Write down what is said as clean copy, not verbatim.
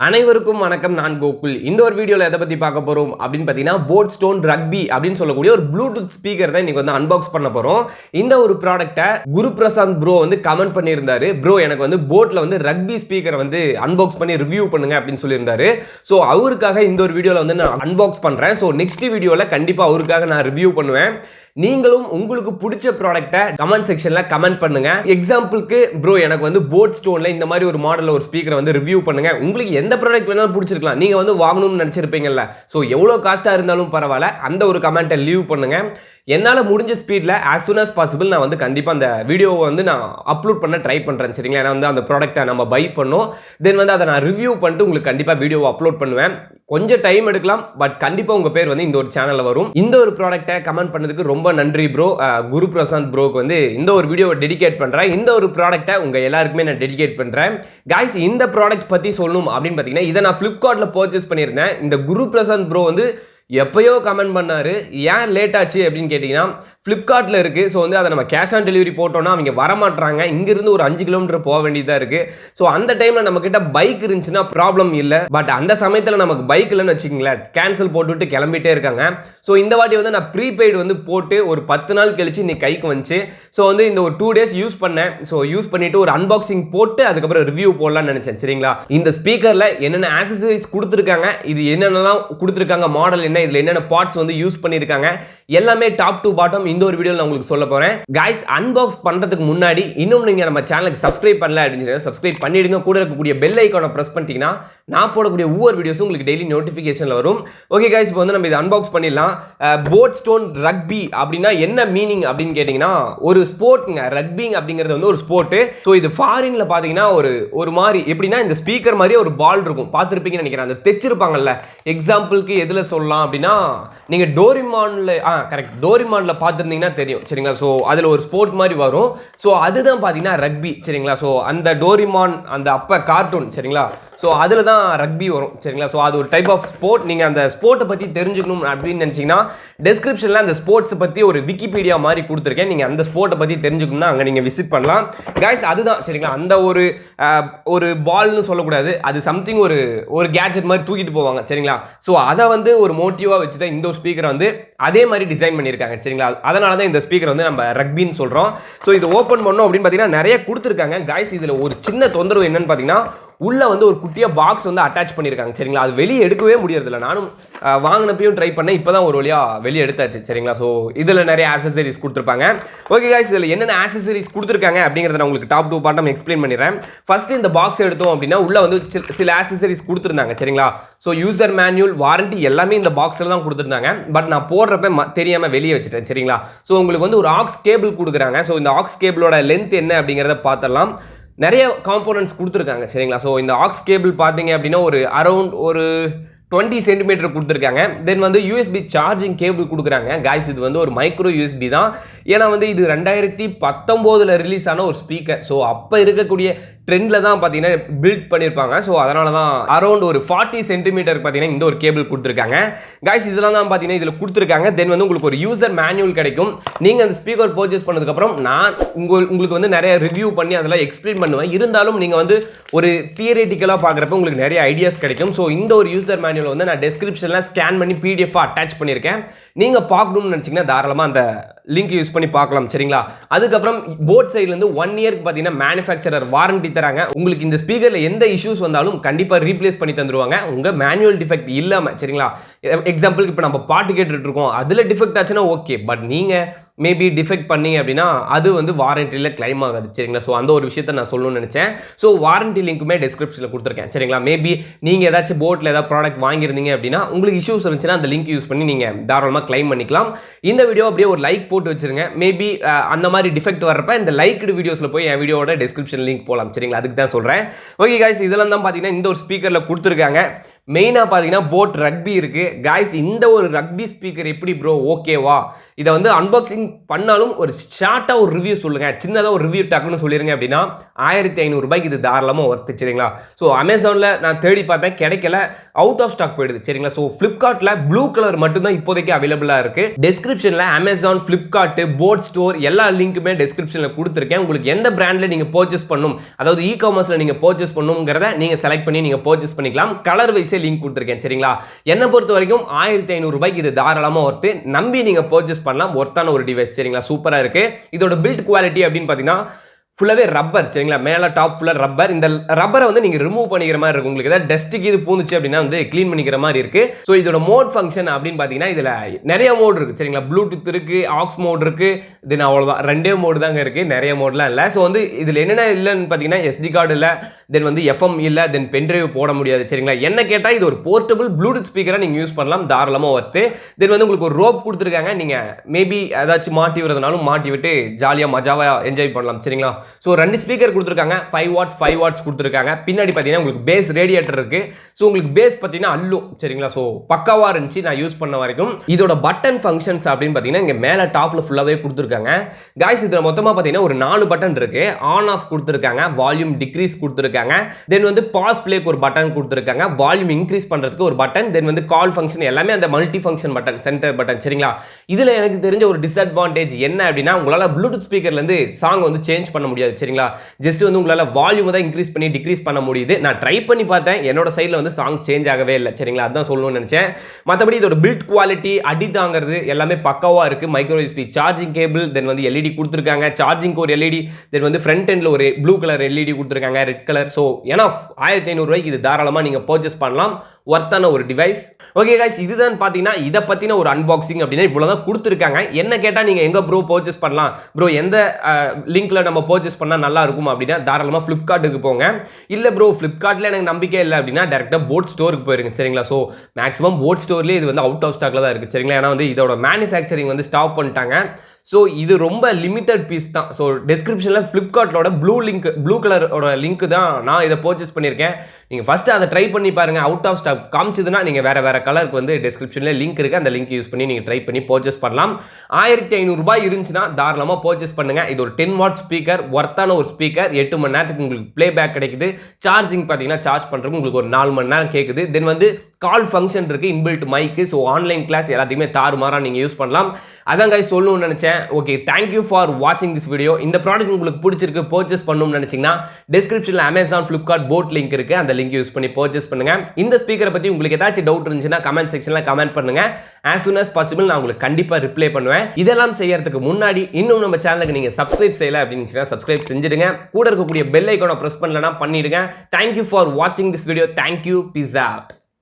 அனைவருக்கும் வணக்கம். நான் கோகுல். இந்த ஒரு வீடியோல எதை பத்தி பார்க்க போறோம் அப்படின்னு பார்த்தீங்கன்னா, போட் ஸ்டோன் ரக்பி அப்படின்னு சொல்லக்கூடிய ஒரு ப்ளூடூத் ஸ்பீக்கர் தான் இன்னைக்கு வந்து அன்பாக்ஸ் பண்ண போறோம். இந்த ஒரு ப்ராடக்ட்டை குரு பிரசாந்த் ப்ரோ வந்து கமெண்ட் பண்ணியிருந்தாரு. ப்ரோ எனக்கு வந்து போட்ல வந்து ரக்பி ஸ்பீக்கர் வந்து அன்பாக்ஸ் பண்ணி ரிவ்யூ பண்ணுங்க அப்படின்னு சொல்லியிருந்தாரு. ஸோ அவருக்காக இந்த ஒரு வீடியோல வந்து நான் அன்பாக்ஸ் பண்றேன். ஸோ நெக்ஸ்ட் வீடியோல கண்டிப்பா அவருக்காக நான் ரிவ்யூ பண்ணுவேன். நீங்களும் உங்களுக்கு பிடிச்ச ப்ராடக்ட்டை கமெண்ட் செக்ஷன்ல கமெண்ட் பண்ணுங்க. எக்ஸாம்பிளுக்கு ப்ரோ எனக்கு வந்து போட் ஸ்டோன்ல இந்த மாதிரி ஒரு மாடல்ல ஒரு ஸ்பீக்கர் வந்து ரிவ்யூ பண்ணுங்க. உங்களுக்கு எந்த ப்ராடக்ட் வேணாலும் பிடிச்சிருக்கலாம். நீங்க வந்து வாங்கணும்னு நினைச்சிருப்பீங்கல்ல. ஸோ எவ்வளோ காஸ்டா இருந்தாலும் பரவாயில்ல, அந்த ஒரு கமெண்ட்டை லீவ் பண்ணுங்க. என்னால் முடிஞ்ச ஸ்பீடில் ஆஸ் சூன் அஸ் பாசிபிள் நான் வந்து கண்டிப்பாக அந்த வீடியோவை வந்து நான் அப்லோட் பண்ண ட்ரை பண்ணுறேன். சரிங்களா? ஏன்னா வந்து அந்த ப்ராடக்ட்டை நம்ம பை பண்ணோம், தென் வந்து அதை நான் ரிவ்யூ பண்ணிட்டு உங்களுக்கு கண்டிப்பாக வீடியோவை அப்லோட் பண்ணுவேன். கொஞ்சம் டைம் எடுக்கலாம், பட் கண்டிப்பாக உங்கள் பேர் வந்து இந்த ஒரு சேனலில் வரும். இந்த ஒரு ப்ராடக்ட்டை கமெண்ட் பண்ணதுக்கு ரொம்ப நன்றி ப்ரோ. குரு பிரசாந்த் ப்ரோக்கு வந்து இந்த ஒரு வீடியோவை டெடிகேட் பண்ணுறேன். இந்த ஒரு ப்ராடக்ட்டை உங்கள் எல்லாருக்குமே நான் டெடிகேட் பண்ணுறேன். காய்ஸ், இந்த ப்ராடக்ட் பற்றி சொல்லணும் அப்படின்னு பார்த்தீங்கன்னா, இதை நான் ஃப்ளிப்கார்ட்டில் பர்ச்சேஸ் பண்ணியிருந்தேன். இந்த குரு பிரசாந்த் ப்ரோ வந்து எப்பயோ கமெண்ட் பண்ணாரு, ஏன் லேட் ஆச்சு அப்படின்னு கேட்டிங்கன்னா, ஃப்ளிப்கார்ட்டில் இருக்குது. ஸோ வந்து அதை நம்ம கேஷ் ஆன் டெலிவரி போட்டோம்னா அவங்க வரமாட்டாங்க. இங்கிருந்து ஒரு 5 கிலோமீட்டர் போக வேண்டியதாக இருக்குது. ஸோ அந்த டைமில் நம்மக்கிட்ட பைக் இருந்துச்சுன்னா ப்ராப்ளம் இல்லை. பட் அந்த சமயத்தில் நமக்கு பைக் இல்லைன்னு வச்சுக்கிங்களேன், கேன்சல் போட்டுவிட்டு கிளம்பிட்டே இருக்காங்க. ஸோ இந்த வாட்டி வந்து நான் ப்ரீபெய்டு வந்து போட்டு ஒரு 10 நாள் கழிச்சு இன்னைக்கு கைக்கு வந்துச்சு. ஸோ வந்து இந்த ஒரு 2 டேஸ் யூஸ் பண்ணேன். ஸோ யூஸ் பண்ணிவிட்டு ஒரு அன்பாக்சிங் போட்டு அதுக்கப்புறம் ரிவ்யூ போடலாம்னு நினச்சேன். சரிங்களா? இந்த ஸ்பீக்கரில் என்னென்ன ஆக்சசரிஸ் கொடுத்துருக்காங்க, இது என்னென்னலாம் கொடுத்துருக்காங்க, மாடல் என்ன, இதில் என்னென்ன பார்ட்ஸ் வந்து யூஸ் பண்ணியிருக்காங்க, எல்லாமே டாப் டு பாட்டம் இந்த ஒரு வீடியோல நான் உங்களுக்கு சொல்ல போறேன். गाइस, அன்பாக்ஸ் பண்றதுக்கு முன்னாடி இன்னும் நீங்க நம்ம சேனலுக்கு சப்ஸ்கிரைப் பண்ணல அப்படினா சப்ஸ்கிரைப் பண்ணிடுங்க. கூட இருக்கக்கூடிய பெல் ஐகானை பிரஸ் பண்ணிட்டீங்கன்னா நான் போடக்கூடிய ஒவ்வொரு வீடியோஸும் உங்களுக்கு டெய்லி நோட்டிஃபிகேஷன்ல வரும். ஓகே गाइस, இப்போ வந்து நம்ம இதை அன்பாக்ஸ் பண்ணிடலாம். போட் ஸ்டோன் ரக்பி அப்படின்னா என்ன மீனிங் அப்படின்னு கேட்டிங்கன்னா, ஒரு ஸ்போர்ட்ங்க. ரக்பிங் அப்படிங்கிறது வந்து ஒரு ஸ்போர்ட். ஸோ இது ஃபாரின்ல பார்த்தீங்கன்னா ஒரு மாதிரி எப்படின்னா இந்த ஸ்பீக்கர் மாதிரியே ஒரு பால் இருக்கும், பார்த்துருப்பீங்கன்னு நினைக்கிறேன். அந்த தைச்சிருப்பாங்கல்ல. எக்ஸாம்பிளுக்கு எதில் சொல்லலாம் அப்படின்னா, நீங்கள் டோரிமான்ல கரெக்ட் டோரிமான்ல பார்த்துருந்தீங்கன்னா தெரியும். சரிங்களா? ஸோ அதில் ஒரு ஸ்போர்ட் மாதிரி வரும். ஸோ அதுதான் பார்த்தீங்கன்னா ரக்பி. சரிங்களா? ஸோ அந்த டோரிமான் அந்த அப்போ கார்ட்டூன். சரிங்களா? ஸோ அதில் தான் ரக்பி வரும். சரிங்களா? ஸோ அது ஒரு டைப் ஆஃப் ஸ்போர்ட். நீங்கள் அந்த ஸ்போர்ட்டை பற்றி தெரிஞ்சுக்கணும் அப்படின்னு நினச்சிங்கன்னா டெஸ்கிரிப்ஷனில் அந்த ஸ்போர்ட்ஸை பற்றி ஒரு விக்கிபீடியா மாதிரி கொடுத்துருக்கேன். நீங்கள் அந்த ஸ்போர்ட்டை பற்றி தெரிஞ்சுக்கணும்னா அங்கே நீங்கள் விசிட் பண்ணலாம். காய்ஸ், அதுதான். சரிங்களா? அந்த ஒரு பால்னு சொல்லக்கூடாது, அது சம்திங் ஒரு கேட்ஜெட் மாதிரி தூக்கிட்டு போவாங்க. சரிங்களா? ஸோ அதை வந்து ஒரு மோட்டிவாக வச்சு தான் இந்த ஒரு ஸ்பீக்கரை வந்து அதே மாதிரி டிசைன் பண்ணியிருக்காங்க. சரிங்களா? அதனால தான் இந்த ஸ்பீக்கர் வந்து நம்ம ரக்பின்னு சொல்கிறோம். ஸோ இது ஓப்பன் பண்ணோம் அப்படின்னு பார்த்தீங்கன்னா நிறைய கொடுத்துருக்காங்க. காய்ஸ், இதில் ஒரு சின்ன தொந்தரவு என்னன்னு பார்த்தீங்கன்னா, உள்ள வந்து ஒரு குட்டியா பாக்ஸ் வந்து அட்டாச் பண்ணியிருக்காங்க. சரிங்களா? அது வெளியே எடுக்கவே முடியறதில்ல. நானும் வாங்கினப்பையும் ட்ரை பண்ணேன். இப்போ தான் ஒரு வழியாக வெளியே எடுத்தாச்சு. சரிங்களா? ஸோ இதில் நிறைய ஆக்சசரிஸ் கொடுத்துருப்பாங்க. ஓகே காய்ஸ், இதில் என்னென்ன ஆக்சசரிஸ் கொடுத்துருக்காங்க அப்படிங்கிறத நான் உங்களுக்கு டாப் டு பாட்டம் எக்ஸ்பிளைன் பண்ணிடுறேன். ஃபர்ஸ்ட் இந்த பாக்ஸ் எடுத்தோம் அப்படின்னா உள்ள வந்து சில ஆக்சசரிஸ் கொடுத்துருந்தாங்க. சரிங்களா? ஸோ யூசர் மேனுவல், வாரண்டி எல்லாமே இந்த பாக்ஸில் தான் கொடுத்துருந்தாங்க. பட் நான் போடுறப்ப தெரியாமல் வெளியே வச்சுட்டேன். சரிங்களா? ஸோ உங்களுக்கு வந்து ஒரு ஆக்ஸ் கேபிள் கொடுக்குறாங்க. ஸோ இந்த ஆக்ஸ் கேபிளோட லென்த் என்ன அப்படிங்கிறத பார்த்துடலாம். நிறைய காம்போனன்ட்ஸ் கொடுத்துருக்காங்க. சரிங்களா? ஸோ இந்த ஆக்ஸ் கேபிள் பார்த்தீங்க அப்படின்னா ஒரு அரௌண்ட் ஒரு 20 சென்டிமீட்டர் கொடுத்துருக்காங்க. தென் வந்து யூஎஸ்பி சார்ஜிங் கேபிள் கொடுக்குறாங்க. காய்ஸ், இது வந்து ஒரு மைக்ரோ யூஎஸ்பி தான். ஏன்னா வந்து இது 2019 ரிலீஸ் ஆன ஒரு ஸ்பீக்கர். ஸோ அப்போ இருக்கக்கூடிய ட்ரெண்டில் தான் பார்த்தீங்கன்னா பில்ட் பண்ணியிருப்பாங்க. ஸோ அதனால தான் அரௌண்ட் ஒரு 40 சென்டிமீட்டர் பார்த்தீங்கன்னா இந்த ஒரு கேபிள் கொடுத்துருக்காங்க. காய்ஸ், இதெல்லாம் தான் பார்த்தீங்கன்னா இதில் கொடுத்துருக்காங்க. தென் வந்து உங்களுக்கு ஒரு யூசர் மேனுவல் கிடைக்கும். நீங்கள் அந்த ஸ்பீக்கர் பர்ச்சேஸ் பண்ணதுக்கப்புறம் நான் உங்களுக்கு வந்து நிறைய ரிவ்யூ பண்ணி அதெல்லாம் எக்ஸ்பிளைன் பண்ணுவேன். இருந்தாலும் நீங்கள் வந்து ஒரு தியரட்டிக்கலாக பார்க்குறப்ப உங்களுக்கு நிறைய ஐடியாஸ் கிடைக்கும். ஸோ இந்த ஒரு யூசர் மேனுவல் வந்து நான் டெஸ்கிரிப்ஷனில் ஸ்கேன் பண்ணி பிடிஎஃப் அட்டாச் பண்ணியிருக்கேன். நீங்கள் பார்க்கணும்னு நினச்சிங்கன்னா தாராளமாக அந்த லிங்க் யூஸ் பண்ணி பார்க்கலாம். சரிங்களா? அதுக்கப்புறம் போட் சைட்லேருந்து 1 இயருக்கு பார்த்தீங்கன்னா மேனுஃபேக்சரர் வாரண்டி தராங்க. உங்களுக்கு இந்த ஸ்பீக்கரில் எந்த இஷ்யூஸ் வந்தாலும் கண்டிப்பாக ரீப்ளேஸ் பண்ணி தந்துருவாங்க, உங்கள் மேனுவல் டிஃபெக்ட் இல்லாமல். சரிங்களா? எக்ஸாம்பிளுக்கு இப்போ நம்ம பாட்டு கேட்டுட்டு இருக்கோம், அதில் டிஃபெக்ட் ஆச்சுன்னா ஓகே. பட் நீங்கள் மேபி டிஃபெக்ட் பண்ணீங்க அப்படின்னா அது வந்து வாரண்டியில் கிளைம் ஆகாது. சரிங்களா? ஸோ அந்த ஒரு விஷயத்தை நான் சொல்லணும்னு நினச்சேன். ஸோ வாரண்டி லிங்க்குமே டிஸ்கிரிப்ஷனில் கொடுத்துருக்கேன். சரிங்களா? மேபி நீங்கள் ஏதாச்சும் போட்டில் ஏதாவது ப்ராடக்ட் வாங்கியிருந்தீங்க அப்படின்னா உங்களுக்கு இஷ்யூஸ் இருந்துச்சுன்னா அந்த லிங்க் யூஸ் பண்ணி நீங்கள் தாராளமாக கிளைம் பண்ணிக்கலாம். இந்த வீடியோ அப்படியே ஒரு லைக் போட்டு வச்சிருங்க. மேபி அந்த மாதிரி டிஃபெக்ட் வர்றப்ப இந்த லைக்டு வீடியோஸில் போய் என் வீடியோட டிஸ்கிரிப்ஷன் லிங்க் போகலாம். சரிங்களா? அதுக்கு தான் சொல்கிறேன். ஓகே காய்ஸ், இதெல்லாம் தான் பார்த்தீங்கன்னா இந்த ஒரு ஸ்பீக்கரில் கொடுத்துருக்காங்க. மெயினா பாத்தீங்கன்னா போட் ரக்பி இருக்கு गाइस. இந்த ஒரு ரக்பி ஸ்பீக்கர் எப்படி ப்ரோ ஓகேவா? இதை வந்து அன்பாக்சிங் பண்ணாலும் ஒரு ஷார்ட்டா ஒரு ரிவ்யூ சொல்லுங்க, சின்னதா ஒரு ரிவ்யூ டக்குன்னு சொல்லிருங்க அப்படின்னா 1500 ரூபாய்க்கு இது தாராளமா ஒர்த்து. சரிங்களா? ஸோ அமேசான்ல நான் தேடி பார்த்தேன், கிடைக்கல, அவுட் ஆஃப் ஸ்டாக் போயிடுது. சரிங்களா? ஸோ ஃபிளிப்கார்ட்ல ப்ளூ கலர் மட்டும் தான் இப்போதைக்கு அவைலபிளா இருக்கு. டெஸ்கிரிப்ஷன்ல அமேசான், ஃபிளிப்கார்ட், போட் ஸ்டோர் எல்லா லிங்க்குமே டெஸ்கிரிப்ஷன்ல கொடுத்துருக்கேன். உங்களுக்கு எந்த பிராண்ட்ல நீங்க பர்ச்சேஸ் பண்ணணும், அதாவது இ காமர்ஸ்ல நீங்க பர்ச்சேஸ் பண்ணணுங்கிறத நீங்க செலக்ட் பண்ணி நீங்க பர்ச்சேஸ் பண்ணிக்கலாம். கலர் வைஸே லிங்க் கொடுத்துருக்கேன். சரிங்களா? என்ன பொறுத்த வரைக்கும் 1500 ரூபாய்க்கு இது தாராளமா ஒர்த்து. நம்பி நீங்க பர்ச்சேஸ் பண்ணலாம். ஒர்த்தான ஒரு டிவைஸ். சரிங்களா? சூப்பரா இருக்கு. இதோட பில்ட் குவாலிட்டி அப்படின்னு பாத்தீங்கன்னா ஃபுல்லாவே ரப்பர். சரிங்களா? மேல டாப் ஃபுல்லா ரப்பர். இந்த ரப்பரை வந்து நீங்க ரிமூவ் பண்ணிக்கிற மாதிரி இருக்கும். உங்களுக்கு ஏதாவது டஸ்ட்டுக்கு இது பூந்துச்சு அப்படின்னா வந்து க்ளீன் பண்ணிக்கிற மாதிரி இருக்கு. ஸோ இதோட மோட் ஃபங்க்ஷன் அப்படின்னு பாத்தீங்கன்னா இதுல நிறைய மோட் இருக்கு. சரிங்களா? ப்ளூடூத் இருக்கு, ஆக்ஸ் மோட் இருக்கு. இது அவ்வளவுதான், 2 மோட் தாங்க இருக்கு, நிறைய மோட்லாம் இல்ல. ஸோ வந்து இதுல என்னென்ன இல்லைன்னு பாத்தீங்கன்னா எஸ்டி கார்டு இல்ல, தென் வந்து எஃப்எம் இல்ல, தென் பென்ட்ரைவ் போட முடியாது. சரிங்களா? என்ன கேட்டா இது ஒரு போர்ட்டபிள் ப்ளூடூத் ஸ்பீக்கரா நீங்க யூஸ் பண்ணலாம், தாராளமா ஒர்த்து. தென் வந்து உங்களுக்கு ஒரு ரோப் கொடுத்துருக்காங்க, நீங்க மேபி ஏதாச்சும் மாட்டி விடுறதுனாலும் மாட்டி விட்டு ஜாலியா மஜாவா என்ஜாய் பண்ணலாம். சரிங்களா? ஸோ 2 ஸ்பீக்கர் கொடுத்துருக்காங்க, 5 வாட்ஸ் 5 வாட்ஸ் கொடுத்துருக்காங்க. பின்னாடி பார்த்தீங்கன்னா உங்களுக்கு பேஸ் ரேடியேட்டர் இருக்கு. ஸோ உங்களுக்கு பேஸ் பார்த்தீங்கன்னா அல்லும். சரிங்களா? ஸோ பக்காவா இருந்துச்சு நான் யூஸ் பண்ண வரைக்கும். இதோட பட்டன் ஃபங்க்ஷன்ஸ் அப்படின்னு பார்த்தீங்கன்னா இங்க மேல டாப்ல ஃபுல்லாவே கொடுத்துருக்காங்க. गाइस இதுல மொத்தமா பார்த்தீங்கன்னா ஒரு 4 பட்டன் இருக்கு. ஆன் ஆஃப் கொடுத்துருக்காங்க, வால்யூம் டிக்ரீஸ் கொடுத்துருக்காங்க, தென் வந்து பாஸ் பிளேக்கு ஒரு பட்டன் கொடுத்துருக்காங்க, வால்யூம் இன்க்ரீஸ் பண்றதுக்கு ஒரு பட்டன், தென் வந்து கால் ஃபங்க்ஷன் எல்லாமே அந்த multi function button, centre button. சரிங்களா? இதுல எனக்கு தெரிஞ்ச ஒரு டிஸ்அட்வான்டேஜ் என்ன அப்படின்னா உங்களால ப்ளூடூத் ஸ்பீக்கர்ல இருந்து சாங் வந்து சேஞ்ச் பண்ண முடியாது. சரிங்களா? ஜஸ்ட் வந்து உங்களால வால்யூம் தான் இன்க்ரீஸ் பண்ணி டிக்ரீஸ் பண்ண முடியுது. நான் ட்ரை பண்ணி பார்த்தேன், என்னோட சைடுல வந்து சாங் சேஞ்ச் ஆகவே இல்லை. சரிங்களா? அதான் சொல்லணும்னு நினைச்சேன். மற்றபடி இதோட பில்ட் குவாலிட்டி, அடி தாங்கிறது எல்லாமே பக்காவா இருக்கு. மைக்ரோ யூஎஸ்பி சார்ஜிங் கேபிள், தென் வந்து எல்இடி கொடுத்துருக்காங்க, சார்ஜிங் ஒரு எல்இடி, தென் வந்து ஃப்ரண்ட் எண்ட்ல ஒரு ப்ளூ கலர் எல்இடி கொடுத்துருக்காங்க, ரெட் கலர். ஸோ ஏன்னா 1500 ரூபாய்க்கு இது தாராளமா நீங்க பர்ச்சேஸ் பண்ணலாம். ஒர்த்தான ஒரு டிவைஸ். ஓகே गाइस, இதுதான் பாத்தீங்கன்னா இத பத்தின ஒரு அன்பாக்சிங் அப்படினா இவ்வளவுதான் கொடுத்திருக்காங்க. என்ன கேட்டா நீங்க எங்க ப்ரோ பர்ச்சேஸ் பண்ணலாம், ப்ரோ எந்த லிங்க்ல நம்ம பர்ச்சேஸ் பண்ணா நல்லா இருக்கும் அப்படினா தாராளமா ஃபிளிப்கார்ட்டுக்கு போங்க. இல்ல ப்ரோ ஃபிளிப்கார்ட்ல எனக்கு நம்பிக்கை இல்ல அப்படினா டைரக்ட்டா போட் ஸ்டோருக்கு போயிருங்க. சரிங்களா? சோ மேக்ஸिमम போட் ஸ்டோர்லயே இது வந்து அவுட் ஆஃப் ஸ்டாக்ல தான் இருக்கு. சரிங்களா? ஏன்னா வந்து இதோட மேனுஃபேக்சரிங் வந்து ஸ்டாப் பண்ணிட்டாங்க. ஸோ இது ரொம்ப லிமிட்டட் பீஸ் தான். ஸோ டிஸ்கிரிப்ஷனில் ஃப்ளிப்கார்ட்டோட ப்ளூ கலரோட லிங்க் தான் நான் இதை பர்ச்சேஸ் பண்ணியிருக்கேன். நீங்கள் ஃபஸ்ட்டு அதை ட்ரை பண்ணி பாருங்கள். அவுட் ஆஃப் ஸ்டாக் காமிச்சதுன்னா நீங்கள் வேறு கலருக்கு வந்து டிஸ்கிரிப்ஷனில் லிங்க் இருக்குது, அந்த லிங்க் யூஸ் பண்ணி நீங்கள் ட்ரை பண்ணி பர்ச்சேஸ் பண்ணலாம். 1500 ரூபாய் இருந்துச்சுன்னா தாராளமாக பர்ச்சேஸ் பண்ணுங்கள். இது ஒரு 10 வாட் ஸ்பீக்கர், ஒர்த்தான ஒரு ஸ்பீக்கர். 8 மணி நேரத்துக்கு உங்களுக்கு ப்ளே பேக் கிடைக்குது. சார்ஜிங் பார்த்தீங்கன்னா சார்ஜ் பண்ணுறதுக்கு உங்களுக்கு ஒரு 4 மணி நேரம் கேட்குது. தென் வந்து கால் ஃபங்க்ஷன் இருக்குது, இன்பில்ட் மைக்கு. ஸோ ஆன்லைன் கிளாஸ் எல்லாத்தையுமே தாறுமாறாக நீங்கள் யூஸ் பண்ணலாம். அதான் guys சொல்லணும்னு நினைச்சேன். ஓகே, தேங்க்யூ ஃபார் வாட்சிங் திஸ் வீடியோ. இந்த ப்ராடக்ட் உங்களுக்கு பிடிச்சிருக்கு, பர்ச்சேஸ் பண்ணணும்னு நினைச்சீங்கன்னா டிஸ்கிரிப்ஷனில் அமேசான், ஃபிளிப்கார்ட், போட் லிங்க் இருக்கு, அந்த லிங்க் யூஸ் பண்ணி பர்ச்சேஸ் பண்ணுங்க. இந்த ஸ்பீக்கரை பற்றி உங்களுக்கு ஏதாச்சும் டவுட் இருந்துச்சுன்னா கமெண்ட் செக்ஷனில் கமெண்ட் பண்ணுங்க. as soon as possible நான் உங்களுக்கு கண்டிப்பாக ரிப்ளை பண்ணுவேன். இதெல்லாம் செய்யறதுக்கு முன்னாடி இன்னும் நம்ம சேனலுக்கு நீங்கள் சப்ஸ்கிரைப் செய்யலை அப்படின்னு சப்ஸ்கிரைப் செஞ்சிடுங்க. கூட இருக்கக்கூடிய பெல் ஐக்கானை ப்ரெஸ் பண்ணலன்னா பண்ணிடுங்க. தேங்க்யூ ஃபார் வாட்சிங் this video. Thank you. Peace out.